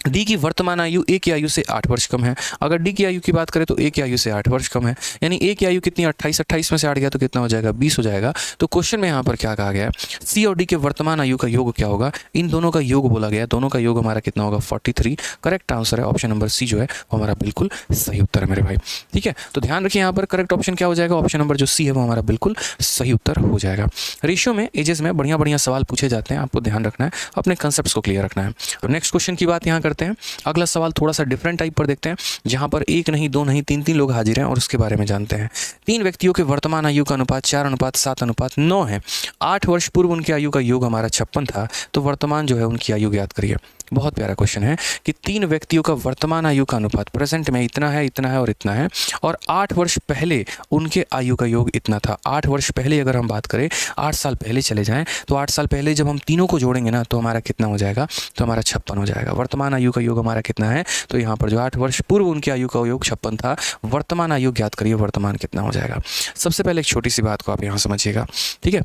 डी की वर्तमान आयु ए की आयु से 8 वर्ष कम है। अगर डी की आयु की बात करें तो ए की आयु से 8 वर्ष कम है, यानी ए की आयु कितनी, 28, 28 में से 8 गया तो कितना हो जाएगा, 20 हो जाएगा। तो क्वेश्चन में यहाँ पर क्या कहा गया है, सी और डी के वर्तमान आयु का योग क्या होगा, इन दोनों का योग बोला गया है, दोनों का योग हमारा कितना होगा, 43। करेक्ट आंसर है ऑप्शन नंबर सी जो है वो हमारा बिल्कुल सही उत्तर है मेरे भाई, ठीक है। तो ध्यान रखिए यहाँ पर करेक्ट ऑप्शन क्या हो जाएगा, ऑप्शन नंबर जो सी है वो हमारा बिल्कुल सही उत्तर हो जाएगा। रेशियो में एजेस में बढ़िया बढ़िया सवाल पूछे जाते हैं, आपको ध्यान रखना है, अपने कंसेप्ट को क्लियर रखना है। तो नेक्स्ट क्वेश्चन की बात यहाँ करते हैं। अगला सवाल थोड़ा सा डिफरेंट टाइप पर देखते हैं, जहां पर 1 नहीं 2 नहीं 3 लोग हाजिर हैं और उसके बारे में जानते हैं। 3 व्यक्तियों के वर्तमान आयु का अनुपात 4:7:9 है। 8 वर्ष पूर्व उनकी आयु का योग हमारा 56 था, तो वर्तमान जो है उनकी आयु ज्ञात करिए। बहुत प्यारा क्वेश्चन है कि 3 व्यक्तियों का वर्तमान आयु का अनुपात प्रेजेंट में इतना है, इतना है और इतना है, और 8 वर्ष पहले उनके आयु का योग इतना था। 8 वर्ष पहले अगर हम बात करें, 8 साल पहले चले जाएं, तो 8 साल पहले जब हम तीनों को जोड़ेंगे ना तो हमारा कितना हो जाएगा, तो हमारा 56 हो जाएगा। वर्तमान आयु का योग हमारा कितना है, तो यहाँ पर जो 8 वर्ष पूर्व उनकी आयु का योग 56 था, वर्तमान आयु ज्ञात करिए, वर्तमान कितना हो जाएगा। सबसे पहले एक छोटी सी बात को आप यहाँ समझिएगा, ठीक है।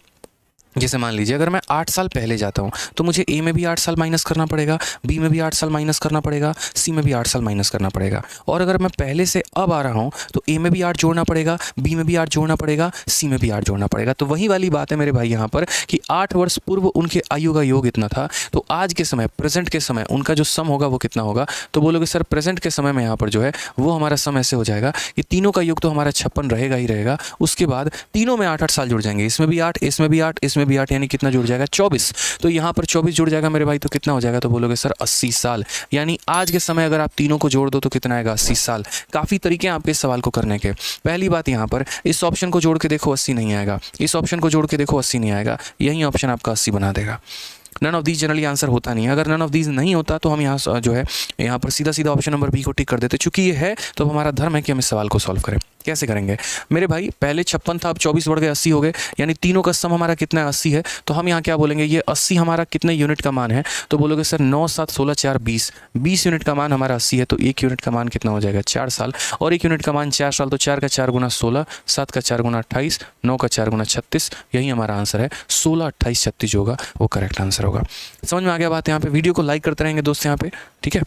जैसे मान लीजिए अगर मैं 8 साल पहले जाता हूँ तो मुझे ए में भी 8 साल माइनस करना पड़ेगा, बी में भी 8 साल माइनस करना पड़ेगा, सी में भी 8 साल माइनस करना पड़ेगा। और अगर मैं पहले से अब आ रहा हूँ तो ए में भी 8 जोड़ना पड़ेगा, बी में भी 8 जोड़ना पड़ेगा, सी में भी 8 जोड़ना पड़ेगा। तो वही वाली बात है मेरे भाई यहाँ पर कि 8 वर्ष पूर्व उनके आयु का योग इतना था, तो आज के समय प्रेजेंट के समय उनका जो सम होगा वो कितना होगा। तो बोलोगे सर प्रेजेंट के समय में यहाँ पर जो है वो हमारा सम ऐसे हो जाएगा कि तीनों का योग तो हमारा 56 रहेगा ही रहेगा, उसके बाद तीनों में 8-8 साल जुड़ जाएंगे, इसमें भी 8, इसमें भी 8, इसमें भी 8, यानी कितना जुड़ जाएगा 24। तो यहाँ पर 24 जुड़ जाएगा मेरे भाई, तो कितना हो जाएगा, तो बोलोगे सर 80 साल। यानी आज के समय अगर आप तीनों को जोड़ दो तो कितना आएगा, 80 साल। काफ़ी तरीके हैं आपके इस सवाल को करने के। पहली बात यहाँ पर इस ऑप्शन को जोड़ के देखो 80 नहीं आएगा, इस ऑप्शन को जोड़ के देखो 80 नहीं आएगा, यही ऑप्शन आपका 80 बना देगा। None of these generally answer होता नहीं है। अगर नन ऑफ दीज नहीं होता तो हम यहाँ जो है यहाँ पर सीधा सीधा ऑप्शन नंबर बी को टिक कर देते। चूंकि ये है तो हमारा धर्म है कि हम इस सवाल को सॉल्व करें। कैसे करेंगे मेरे भाई, पहले 56 था, अब 24 बढ़ गए 80 हो गए, यानी तीनों का सम हमारा कितना है 80 है। तो हम यहाँ क्या बोलेंगे, ये 80 हमारा कितने यूनिट का मान है, तो बोलोगे सर 9, 7, 16, 4, 20, 20 यूनिट का मान हमारा 80 है। तो 1 यूनिट का मान कितना हो जाएगा 4 साल, और 1 यूनिट का मान 4 साल, तो 4 का 4 गुना 16, 7 का 4 गुना 28, 9 का 4 गुना 36, यही हमारा आंसर है। 16, 28, 36 जो होगा वो करेक्ट आंसर होगा। समझ में आ गया बात। यहाँ पे वीडियो को लाइक करते रहेंगे दोस्त यहाँ पे, ठीक है।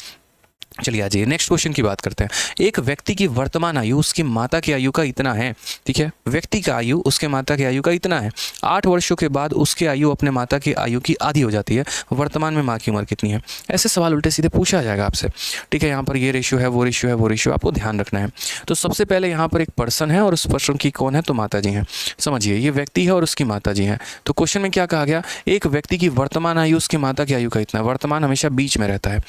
चलिए आ जाइए नेक्स्ट क्वेश्चन की बात करते हैं। एक व्यक्ति की वर्तमान आयु उसकी माता की आयु का इतना है, ठीक है। व्यक्ति का आयु उसके माता की आयु का इतना है। 8 वर्षों के बाद उसकी आयु अपने माता की आयु की आधी हो जाती है। वर्तमान में माँ की उम्र कितनी है। ऐसे सवाल उल्टे सीधे पूछा जाएगा आपसे, ठीक है। यहाँ पर ये रेशियो है, वो रेशियो है, वो रेशियो आपको ध्यान रखना है। तो सबसे पहले यहाँ पर एक पर्सन है और उस पर्सन की कौन है, तो माता जी हैं। समझिए ये व्यक्ति है और उसकी माता जी हैं। तो क्वेश्चन में क्या कहा गया, एक व्यक्ति की वर्तमान आयु उसकी माता की आयु का इतना है। वर्तमान हमेशा बीच में रहता है,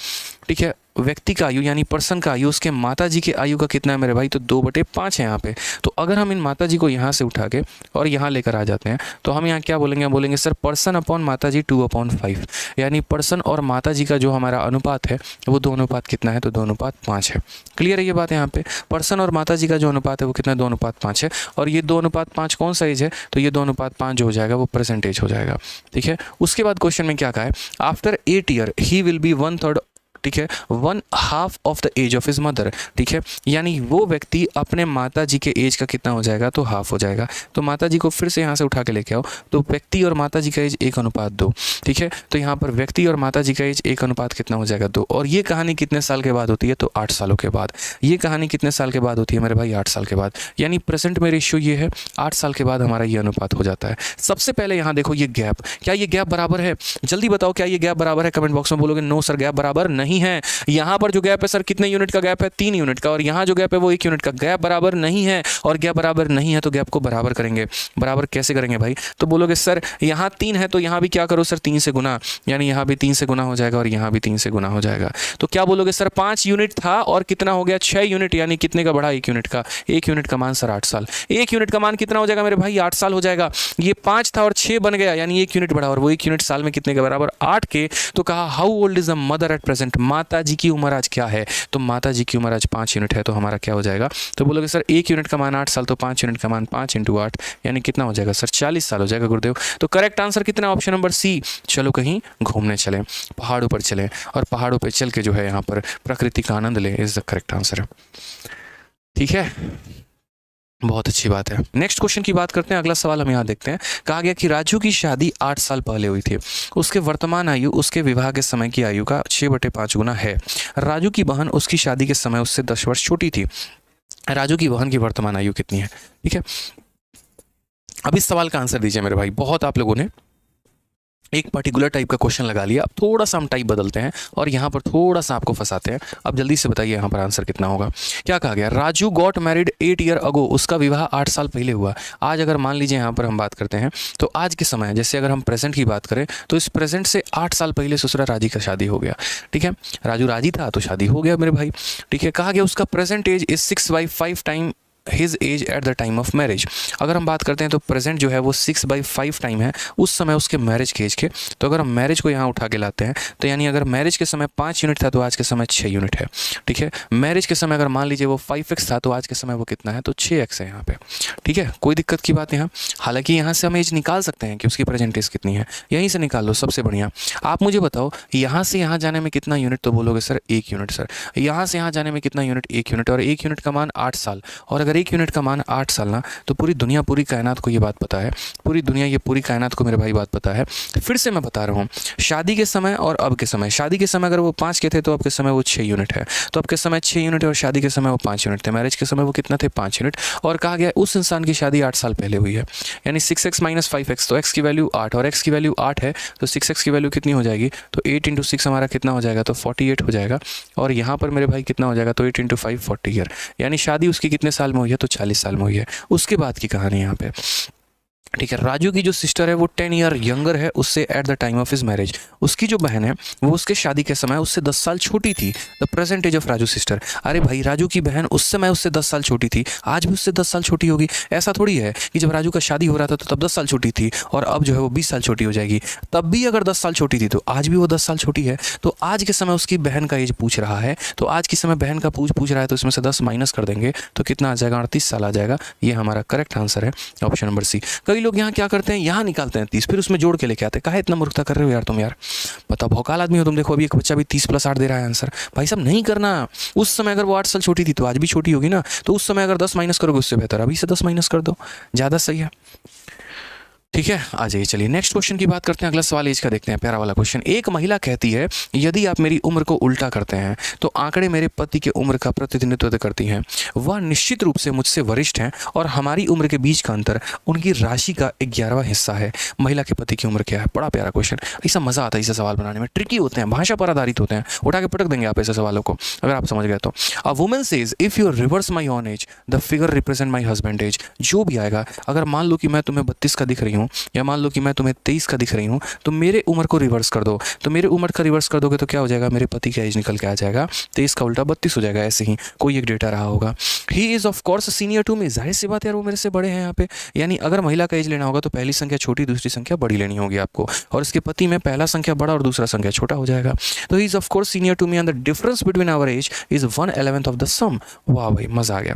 ठीक है। व्यक्ति का आयु यानी पर्सन का आयु उसके माता जी के आयु का कितना है मेरे भाई, तो 2/5 है यहाँ पे। तो अगर हम इन माता जी को यहाँ से उठा के और यहाँ लेकर आ जाते हैं तो हम यहाँ क्या बोलेंगे, बोलेंगे सर पर्सन अपॉन माता जी 2/5, यानी पर्सन और माता जी का जो हमारा अनुपात है वो 2 अनुपात कितना है, तो 2:5 है। क्लियर है ये बात। यहाँ पे पर्सन और माता जी का जो अनुपात है वो कितना 2:5 है। और ये 2:5 कौन सा एज है, तो ये 2:5 जो हो जाएगा वो परसेंटेज हो जाएगा, ठीक है। उसके बाद क्वेश्चन में क्या कहा है, after 8 year he will be 1/3, ठीक है, 1/2 of the age of his mother, ठीक है। यानी वो व्यक्ति अपने माता जी के एज का कितना हो जाएगा, तो हाफ हो जाएगा। तो माता जी को फिर से यहाँ से उठा के लेके आओ, तो व्यक्ति और माता जी का एज 1:2, ठीक है। तो यहाँ पर व्यक्ति और माता जी का एज 1 कितना हो जाएगा 2। और ये कहानी कितने साल के बाद होती है, तो 8 सालों के बाद। ये कहानी कितने साल के बाद होती है मेरे भाई, 8 साल के बाद। यानी प्रेजेंट में रेशियो ये है, 8 साल के बाद हमारा ये अनुपात हो जाता है। सबसे पहले यहाँ देखो ये गैप, क्या ये गैप बराबर है, जल्दी बताओ क्या ये गैप बराबर है। कमेंट बॉक्स में बोलोगे नो सर गैप बराबर नहीं है। यहाँ पर जो गैप है सर कितने यूनिट का गैप है, 3 यूनिट का, और यहाँ जो गैप है वो 1 यूनिट का। गैप बराबर नहीं है, और गैप बराबर नहीं है तो गैप को बराबर करेंगे। बराबर कैसे करेंगे भाई, तो बोलोगे सर यहाँ 3 है तो यहाँ भी क्या करो सर 3 से गुना, यानी यहाँ भी 3 से गुना हो जाएगा और यहाँ भी 3 से गुना हो जाएगा। तो क्या बोलोगे सर 5 यूनिट था और कितना हो गया 6 यूनिट, यानी कितने का बढ़ा, 1 यूनिट का। 1 यूनिट का मान सर 8 साल। 1 यूनिट का मान कितना हो जाएगा मेरे भाई, 8 साल हो जाएगा। ये 5 था और 6 बन गया, यानी 1 यूनिट बढ़ा, और वो 1 यूनिट साल में कितने के बराबर, 8 के। तो कहा how old is the mother at present, माता जी की उम्र आज क्या है, तो माता जी की उम्र आज 5 यूनिट है। तो हमारा क्या हो जाएगा, तो बोलोगे सर 1 यूनिट का मान 8 साल, तो 5 यूनिट का मान 5 × 8, यानी कितना हो जाएगा सर 40 साल हो जाएगा गुरुदेव। तो करेक्ट आंसर कितना, ऑप्शन नंबर सी। चलो कहीं घूमने चलें, पहाड़ों पर चलें, और पहाड़ों पर चल के जो है यहाँ पर प्रकृति का आनंद लें, इज द करेक्ट आंसर है, ठीक है। बहुत अच्छी बात है। नेक्स्ट क्वेश्चन की बात करते हैं। अगला सवाल हम यहाँ देखते हैं। कहा गया कि राजू की शादी 8 साल पहले हुई थी। उसके वर्तमान आयु उसके विवाह के समय की आयु का 6/5 गुना है। राजू की बहन उसकी शादी के समय उससे 10 वर्ष छोटी थी। राजू की बहन की वर्तमान आयु कितनी है, ठीक है। अब इस सवाल का आंसर दीजिए मेरे भाई। बहुत आप लोगों ने एक पर्टिकुलर टाइप का क्वेश्चन लगा लिया। अब थोड़ा सा हम टाइप बदलते हैं और यहाँ पर थोड़ा सा आपको फंसाते हैं। अब जल्दी से बताइए यहाँ पर आंसर कितना होगा। क्या कहा गया, राजू गॉट मैरिड 8 ईयर अगो, उसका विवाह 8 साल पहले हुआ। आज अगर मान लीजिए यहाँ पर हम बात करते हैं तो आज के समय, जैसे अगर हम प्रेजेंट की बात करें तो इस प्रेजेंट से 8 साल पहले ससुरा राजी का शादी हो गया, ठीक है। राजू राजी था तो शादी हो गया मेरे भाई, ठीक है। कहा गया उसका present age is 6/5 time his age at the time of marriage. अगर हम बात करते हैं तो प्रेजेंट जो है वो 6/5 टाइम है उस समय उसके मैरिज के एज के। तो अगर हम मैरिज को यहाँ उठा के लाते हैं तो यानी अगर मैरिज के समय 5 यूनिट था तो आज के समय 6 यूनिट है। ठीक है, मैरिज के समय अगर मान लीजिए वो 5x था तो आज के समय वो कितना है, तो 6x है यहाँ पे। ठीक है, कोई दिक्कत की बात यहाँ। हालांकि यहाँ से हम एज निकाल सकते हैं कि उसकी प्रेजेंट एज कितनी है, यहीं से निकाल लो, सबसे बढ़िया। आप मुझे बताओ यहाँ से यहाँ जाने में कितना यूनिट, तो बोलोगे सर 1 यूनिट। सर यहाँ से यहाँ जाने में कितना यूनिट, 1 यूनिट, और 1 यूनिट का मान 8 साल। और अगर 1 यूनिट का मान 8 साल ना, तो पूरी दुनिया, पूरी कायनात को ये बात पता है, पूरी दुनिया, ये पूरी कायनात को मेरे भाई बात पता है। फिर से मैं बता रहा हूँ, शादी के समय और अब के समय, शादी के समय अगर वो 5 के थे तो अब के समय वो 6 यूनिट है, तो अब के समय 6 यूनिट है, और शादी के समय वो 5 यूनिट थे। मैरिज के समय वो कितना थे, 5 यूनिट। और कहा गया उस इंसान की शादी 8 साल पहले हुई है, यानी 6x - 5x, तो x की वैल्यू 8 और x की वैल्यू 8 है, तो 6x की वैल्यू कितनी हो जाएगी, तो 8 × 6 हमारा कितना हो जाएगा, तो 48 हो जाएगा। और यहाँ पर मेरे भाई कितना हो जाएगा, तो 8 × 5 40 ईयर, यानी शादी उसकी कितने साल में हुई है, तो 40 साल में हुई है। उसके बाद की कहानी यहाँ पे। ठीक है, राजू की जो सिस्टर है वो 10 ईयर यंगर है उससे eight the time of his marriage. उसकी जो बहन है वो उसके शादी के समय उससे 10 साल छोटी थी। The present age of Raju sister. अरे भाई, राजू की बहन उस समय उससे 10 साल छोटी थी, आज भी उससे 10 साल छोटी होगी। ऐसा थोड़ी है कि जब राजू का शादी हो रहा था तो तब 10 साल छोटी थी और अब जो है वो 20 साल छोटी हो जाएगी। तब भी अगर 10 साल छोटी थी तो आज भी वो 10 साल छोटी है। तो आज के समय उसकी बहन का एज पूछ रहा है, तो आज के समय बहन का पूछ रहा है, तो इसमें से 10 माइनस कर देंगे तो कितना आ जाएगा, 38 साल आ जाएगा। ये हमारा करेक्ट आंसर है, ऑप्शन नंबर सी। कई लोग यहाँ क्या करते हैं, यहाँ निकालते हैं 30, फिर उसमें जोड़ के लेके आते हैं। काहे इतना मूर्खता कर रहे हो यार तुम, यार बताओ, भौकाल आदमी हो तुम। देखो अभी एक बच्चा भी 30 + 8 दे रहा है आंसर। भाई साहब नहीं करना। उस समय अगर वो 8 साल छोटी थी तो आज भी छोटी होगी ना, तो उस समय अगर 10 माइनस करोगे उससे बेहतर अभी से 10 माइनस कर दो, ज़्यादा सही है। ठीक है, आ जाइए, चलिए नेक्स्ट क्वेश्चन की बात करते हैं। अगला सवाल एज का देखते हैं, प्यारा वाला क्वेश्चन। एक महिला कहती है, यदि आप मेरी उम्र को उल्टा करते हैं तो आंकड़े मेरे पति के उम्र का प्रतिनिधित्व करती हैं। वह निश्चित रूप से मुझसे वरिष्ठ हैं और हमारी उम्र के बीच का अंतर उनकी राशि का 11वां हिस्सा है। महिला के पति की उम्र क्या है? बड़ा प्यारा क्वेश्चन। ऐसा मजा आता है इसे सवाल बनाने में, ट्रिकी होते हैं, भाषा पर आधारित होते हैं, उठा के पटक देंगे आप ऐसे सवालों को अगर आप समझ गए तो। A woman says if you reverse my own age the figure represent my husband age. जो भी आएगा, अगर मान लो कि मैं तुम्हें 32 का दिख रही हूँ या मान लो कि मैं तुम्हें 23 का दिख रही हूँ, तो मेरे उम्र को रिवर्स कर दो। तो मेरे उम्र का रिवर्स कर दोगे तो क्या हो जाएगा, मेरे पति का एज निकल के आ जाएगा, 23 का उल्टा 32 हो जाएगा। ऐसे ही कोई एक डेटा रहा होगा। He is of course senior to me. जाहिर सी बात यार, वो मेरे से बड़े हैं यहाँ पे। यानी अगर महिला का एज लेना होगा तो पहली संख्या छोटी, दूसरी संख्या बड़ी लेनी होगी आपको, और इसके पति में पहला संख्या बड़ा और दूसरा संख्या छोटा हो जाएगा। तो he is of course senior to me and the difference between our age is 1/11 of the sum. वाह भाई, मजा आ गया।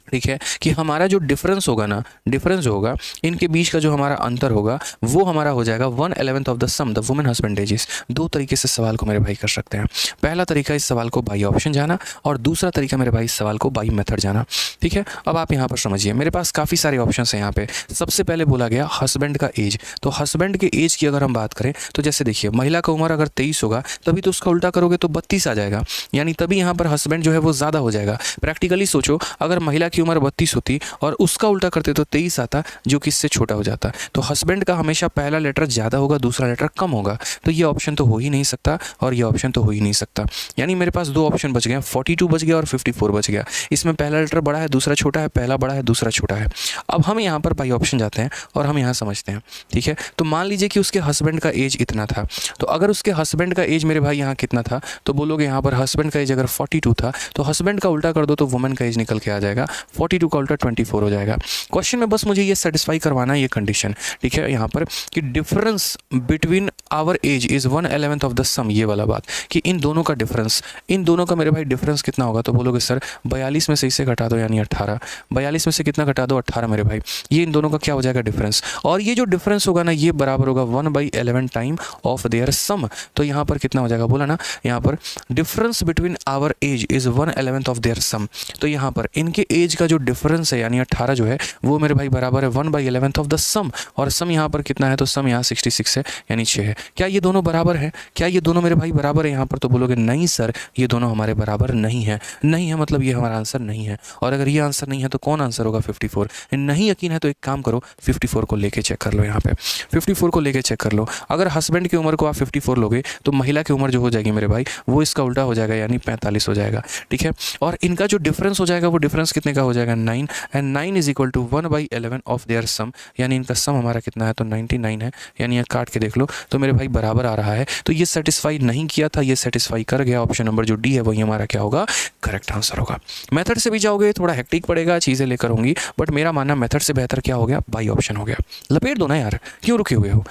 ठीक है, कि हमारा जो डिफरेंस होगा ना, डिफरेंस जो होगा इनके बीच का जो हमारा अंतर होगा वो हमारा हो जाएगा 1/11 of the sum the women husband ages. दो तरीके से सवाल को मेरे भाई कर सकते हैं। पहला तरीका इस सवाल को बाई ऑप्शन जाना, और दूसरा तरीका मेरे भाई इस सवाल को बाई मेथड जाना। ठीक है, अब आप यहाँ पर समझिए, मेरे पास काफ़ी सारे ऑप्शन हैं यहाँ पे। सबसे पहले बोला गया हस्बैंड का एज, तो हस्बैंड के एज की अगर हम बात करें तो जैसे देखिए, महिला का उम्र अगर 23 होगा तभी तो उसका उल्टा करोगे तो 32 आ जाएगा, यानी तभी यहाँ पर हस्बैंड जो है वो ज़्यादा हो जाएगा। प्रैक्टिकली सोचो, अगर महिला की उम्र 32 होती और उसका उल्टा करते तो 23 आता, जो कि इससे छोटा हो जाता। तो हस्बैंड का हमेशा पहला लेटर ज़्यादा होगा, दूसरा लेटर कम होगा। तो ये ऑप्शन तो हो ही नहीं सकता और ये ऑप्शन तो हो ही नहीं सकता। यानी मेरे पास दो ऑप्शन बच गए, 42 बच गया और 54 बच गया। इसमें पहला लेटर बड़ा है, दूसरा छोटा है, पहला बड़ा है, दूसरा छोटा है। अब हम यहाँ पर बाई ऑप्शन जाते हैं और हम यहाँ समझते हैं। ठीक है, तो मान लीजिए कि उसके हस्बैंड का एज इतना था, तो अगर उसके हस्बैंड का एज मेरे भाई यहाँ कितना था, तो बोलोगे यहाँ पर हस्बैंड का एज अगर 42 था तो हस्बैंड का उल्टा कर दो तो वुमेन का एज निकल के आ जाएगा, 42 का उल्टा 24 हो जाएगा। क्वेश्चन में बस मुझे ये सेटिस्फाई करवाना है ये कंडीशन। ठीक है, यहाँ पर कि difference between our age is 1/11 of the sum, ये वाला बात कि इन दोनों का डिफरेंस, इन दोनों का मेरे भाई डिफरेंस कितना होगा, तो बोलोगे सर 42 में से इसे घटा दो यानी 18, 42 में से कितना घटा दो, 18 मेरे भाई। ये इन दोनों का क्या हो जाएगा, डिफरेंस। और ये जो डिफरेंस होगा ना, ये बराबर होगा 1/11 टाइम ऑफ देयर सम। तो यहाँ पर कितना हो जाएगा, बोला ना, यहाँ पर difference between our age is 1/11 of their sum. तो यहाँ पर इनके एज का जो डिफरेंस है यानी 18 जो है वो मेरे भाई बराबर है 1/11 ऑफ द सम। और सम यहाँ पर कितना है, तो सम यहाँ 66 है यानी 6 है। क्या ये दोनों बराबर है? क्या ये दोनों मेरे भाई बराबर है यहाँ पर? तो बोलोगे नहीं सर, ये दोनों हमारे बराबर नहीं है। नहीं है मतलब ये हमारा आंसर नहीं है। और अगर ये आंसर नहीं है तो कौन आंसर होगा, 54। नहीं यकीन है तो एक काम करो, 54 को लेके चेक कर लो। यहाँ पे 54 को लेके चेक कर लो। अगर हस्बैंड की उम्र को आप 54 लोगे तो महिला की उम्र जो हो जाएगी मेरे भाई वो इसका उल्टा हो जाएगा यानी 45 हो जाएगा। ठीक है, और इनका जो डिफरेंस हो जाएगा वो डिफरेंस कितने का हो जाएगा 9 and 9 is equal to 1/11 of their sum, यानी इनका सम हमारा कितना है तो 99 है, यानी ये काट के देख लो तो मेरे भाई बराबर आ रहा है। तो ये सेटिस्फाई नहीं किया था, ये सेटिस्फाई कर गया। ऑप्शन नंबर जो डी है वही हमारा क्या होगा, करेक्ट आंसर होगा। मेथड से भी जाओगे थोड़ा हेक्टिक पड़ेगा, चीज़ें लेकर होंगी, बट मेरा मानना मेथड से बेहतर क्या हो गया, बाई ऑप्शन हो गया। लपेट दो ना यार, क्यों रुके हुए हो।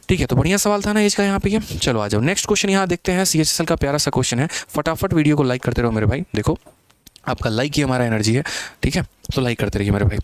ठीक है, तो बढ़िया सवाल था ना एज का यहाँ पे। चलो आ जाओ नेक्स्ट क्वेश्चन यहाँ देखते हैं। CHSL का प्यारा सा क्वेश्चन है, फटाफट वीडियो को लाइक करते रहो मेरे भाई। देखो आपका लाइक ही हमारा एनर्जी है, ठीक है, तो लाइक करते रहिए मेरे भाई।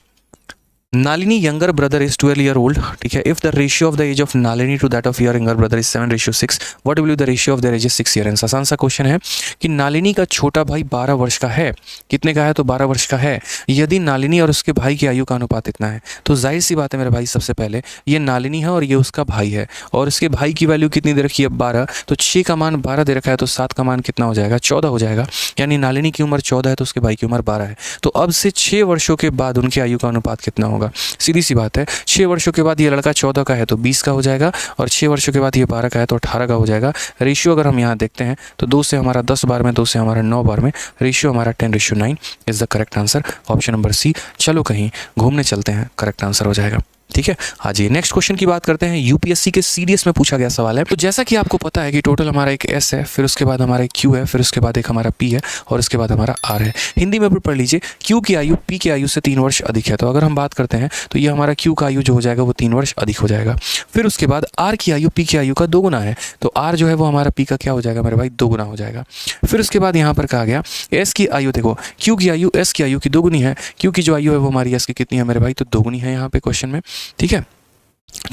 Nalini younger brother is 12 year old, ठीक है। If the ratio of the age of Nalini to that of your younger brother is 7:6, what will be the ratio of their ages 6 year? आसान सा क्वेश्चन है कि नालिनी का छोटा भाई 12 वर्ष का है, कितने का है तो 12 वर्ष का है। यदि नालिनी और उसके भाई की आयु का अनुपात इतना है, तो जाहिर सी बात है मेरे भाई, सबसे पहले ये नालिनी है और ये उसका भाई है, और उसके भाई की वैल्यू कितनी दे रखी है 12, तो 6 का मान 12 दे रखा है, तो 7 का मान कितना हो जाएगा 14 हो जाएगा। यानी नालिनी की उम्र 14 है तो उसके भाई की उम्र 12 है। तो अब से 6 वर्षों के बाद उनकी आयु का अनुपात कितना होगा, सीधी सी बात है। 6 वर्षों के बाद ये लड़का 14 का है तो 20 का हो जाएगा, और 6 वर्षों के बाद ये 12 का है तो 18 का हो जाएगा। रेशियो अगर हम यहाँ देखते हैं तो 2 से हमारा 10 बार में, 2 से हमारा 9 बार में, रेशियो हमारा 10:9 is the correct answer. Option number C. चलो कहीं घूमने चलते हैं, करेक्ट आंसर हो जाएगा। ठीक है, हाँ जी। नेक्स्ट क्वेश्चन की बात करते हैं। यूपीएससी के सीडीएस में पूछा गया सवाल है। तो जैसा कि आपको पता है कि टोटल हमारा एक एस है, फिर उसके बाद हमारा एक क्यू है, फिर उसके बाद एक हमारा पी है, और उसके बाद हमारा आर है। हिंदी में भी पढ़ लीजिए, क्यू की आयु पी की आयु से 3 वर्ष अधिक है। तो अगर हम बात करते हैं तो ये हमारा क्यू का आयु जो हो जाएगा वो 3 वर्ष अधिक हो जाएगा। फिर उसके बाद आर की आयु पी की आयु का 2 गुना है, तो आर जो है वो हमारा पी का क्या हो जाएगा मेरे भाई, 2 गुना हो जाएगा। फिर उसके बाद यहाँ पर कहा गया एस की आयु, देखो क्यू की आयु एस की आयु की 2 गुनी है, क्यू की जो आयु है वो हमारी एस की कितनी है मेरे भाई, तो 2 गुनी है यहाँ पे क्वेश्चन में। ठीक है,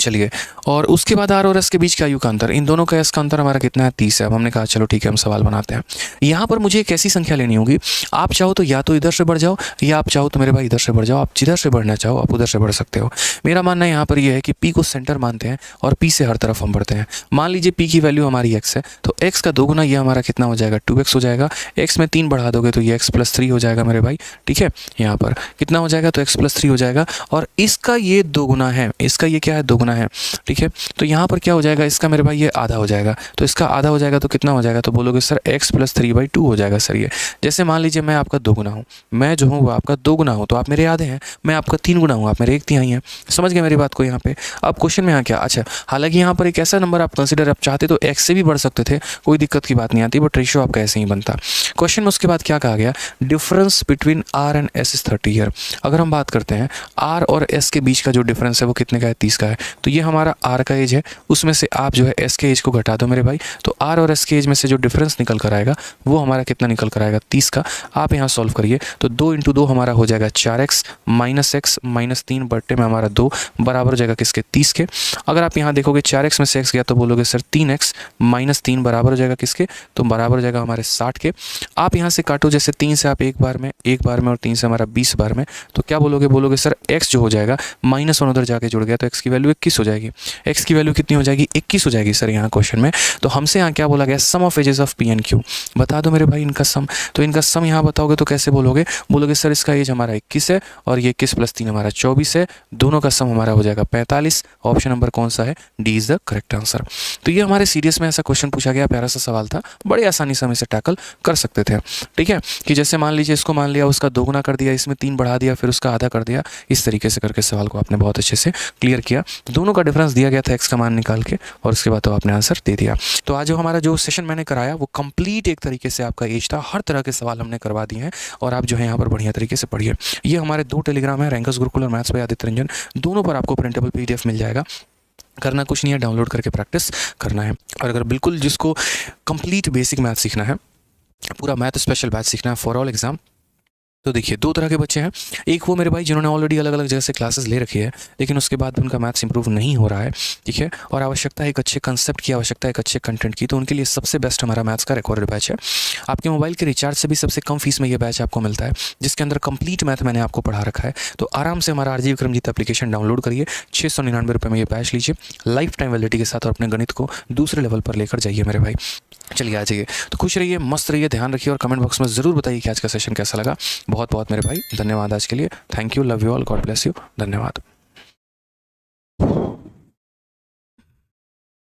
चलिए, और उसके बाद आर और एस के बीच का आयु का अंतर, इन दोनों का एस का अंतर हमारा कितना है 30 है। अब हमने कहा चलो ठीक है हम सवाल बनाते हैं। यहाँ पर मुझे एक ऐसी संख्या लेनी होगी, आप चाहो तो या तो इधर से बढ़ जाओ, या आप चाहो तो मेरे भाई इधर से बढ़ जाओ। आप जिधर से बढ़ना चाहो आप उधर से बढ़ सकते हो। मेरा मानना यहाँ पर यह है कि पी को सेंटर मानते हैं और पी से हर तरफ हम बढ़ते हैं। मान लीजिए पी की वैल्यू हमारी एक्स है, तो एक्स का 2 गुना ये हमारा कितना हो जाएगा 2x हो जाएगा। एक्स में 3 बढ़ा दोगे तो ये x + 3 हो जाएगा मेरे भाई। ठीक है, यहाँ पर कितना हो जाएगा तो x + 3 हो जाएगा, और इसका ये 2 गुना है, इसका ये क्या है 2 गुना है। ठीक है, तो यहाँ पर क्या हो जाएगा, इसका मेरे भाई ये आधा हो जाएगा, तो इसका आधा हो जाएगा तो कितना हो जाएगा, तो बोलोगे सर x + 3/2 हो जाएगा सर। ये जैसे मान लीजिए मैं आपका 2 गुना हूँ, मैं जो हूँ वो आपका 2 गुना हूँ, तो आप मेरे आधे हैं। मैं आपका 3 गुना हूँ, आप मेरे 1/3 हैं। समझ गए मेरी बात को यहाँ पे। अब क्वेश्चन में यहाँ क्या, अच्छा हालांकि यहाँ पर एक ऐसा नंबर आप कंसिडर, आप चाहते तो x से भी बढ़ सकते थे, कोई दिक्कत की बात नहीं आती, बट रेशियो आपका ऐसे ही बनता। क्वेश्चन में उसके बाद क्या कहा गया, difference between R and S is 30 year. अगर हम बात करते हैं आर और एस के बीच का जो डिफरेंस है वो कितने का है, 30 का है। तो ये हमारा आर का एज है, उसमें से आप जो है एस के एज को घटा दो मेरे भाई, तो आर और एस के एज में से जो डिफरेंस निकल कर आएगा वो हमारा कितना निकल कर आएगा 30 का। आप यहाँ सॉल्व करिए तो 2 × 2 हमारा हो जाएगा 4x -x -3 बट्टे में हमारा 2 बराबर हो जाएगा किसके, 30 के। अगर आप यहाँ देखोगे 4x में से x गया तो बोलोगे सर 3x -3 बराबर हो जाएगा किसके, तो बराबर हो जाएगा हमारे 60 के। आप यहाँ से काटो, जैसे 3 से आप एक बार में और 3 से हमारा 20 बार में, तो क्या बोलोगे सर x जो हो जाएगा -1 उधर जाके जुड़ गया तो x की वैल्यू 21 हो जाएगी। x की वैल्यू कितनी हो जाएगी 21 हो जाएगी सर यहाँ क्वेश्चन में। तो हमसे यहाँ क्या बोला गया, sum of ages of P and Q बता दो मेरे भाई इनका सम। तो इनका सम यहाँ बताओगे तो कैसे बोलोगे सर इसका एज हमारा 21 है और ये 21 + 3 हमारा 24 है, दोनों का सम हमारा हो जाएगा 45। ऑप्शन नंबर कौन सा है, D is the correct answer. तो ये हमारे सीडीएस में ऐसा क्वेश्चन पूछा गया, प्यारा सा सवाल था, बड़े आसानी से हम इसे टैकल कर सकते थे। ठीक है, कि जैसे मान लीजिए इसको मान लिया, उसका 2 गुना कर दिया, इसमें 3 बढ़ा दिया, फिर उसका आधा कर दिया, इस तरीके से करके सवाल को आपने बहुत अच्छे से क्लियर किया। दोनों का डिफरेंस दिया गया था एक्स का मान निकाल के, और उसके बाद तो आपने आंसर दे दिया। तो आज जो हमारा जो सेशन मैंने कराया वो कंप्लीट एक तरीके से आपका एज था, हर तरह के सवाल हमने करवा दिए हैं, और आप जो है यहाँ पर बढ़िया तरीके से पढ़िए। ये हमारे 2 टेलीग्राम है, रैंकर्स गुरुकुल और मैथ्स बाय आदित्य रंजन, दोनों पर आपको प्रिंटेबल PDF मिल जाएगा। करना कुछ नहीं है, डाउनलोड करके प्रैक्टिस करना है। और अगर बिल्कुल जिसको कंप्लीट बेसिक मैथ सीखना है, पूरा मैथ स्पेशल बैच सीखना है फॉर ऑल एग्जाम, तो देखिए 2 तरह के बच्चे हैं। एक वो मेरे भाई जिन्होंने ऑलरेडी अलग अलग जगह से क्लासेस ले रखी है, लेकिन उसके बाद भी उनका मैथ्स इंप्रूव नहीं हो रहा है। ठीक है, और आवश्यकता है एक अच्छे कंसेप्ट की, आवश्यकता है एक अच्छे कंटेंट की, तो उनके लिए सबसे बेस्ट हमारा मैथ्स का रिकॉर्डेड बैच है। आपके मोबाइल के रिचार्ज से भी सबसे कम फीस में ये बैच आपको मिलता है, जिसके अंदर कंप्लीट मैथ मैंने आपको पढ़ा रखा है। तो आराम से हमारा RG विक्रमजीत एप्लीकेशन डाउनलोड करिए, 699 रुपये में ये बैच लीजिए, लाइफ टाइम वैलिडिटी के साथ, और अपने गणित को दूसरे लेवल पर लेकर जाइए मेरे भाई। चलिए आ जाइए, तो खुश रहिए, मस्त रहिए, ध्यान रखिए, और कमेंट बॉक्स में ज़रूर बताइए कि आज का सेशन कैसा लगा। बहुत बहुत मेरे भाई धन्यवाद आज के लिए। Thank you, love you all, God bless you, धन्यवाद।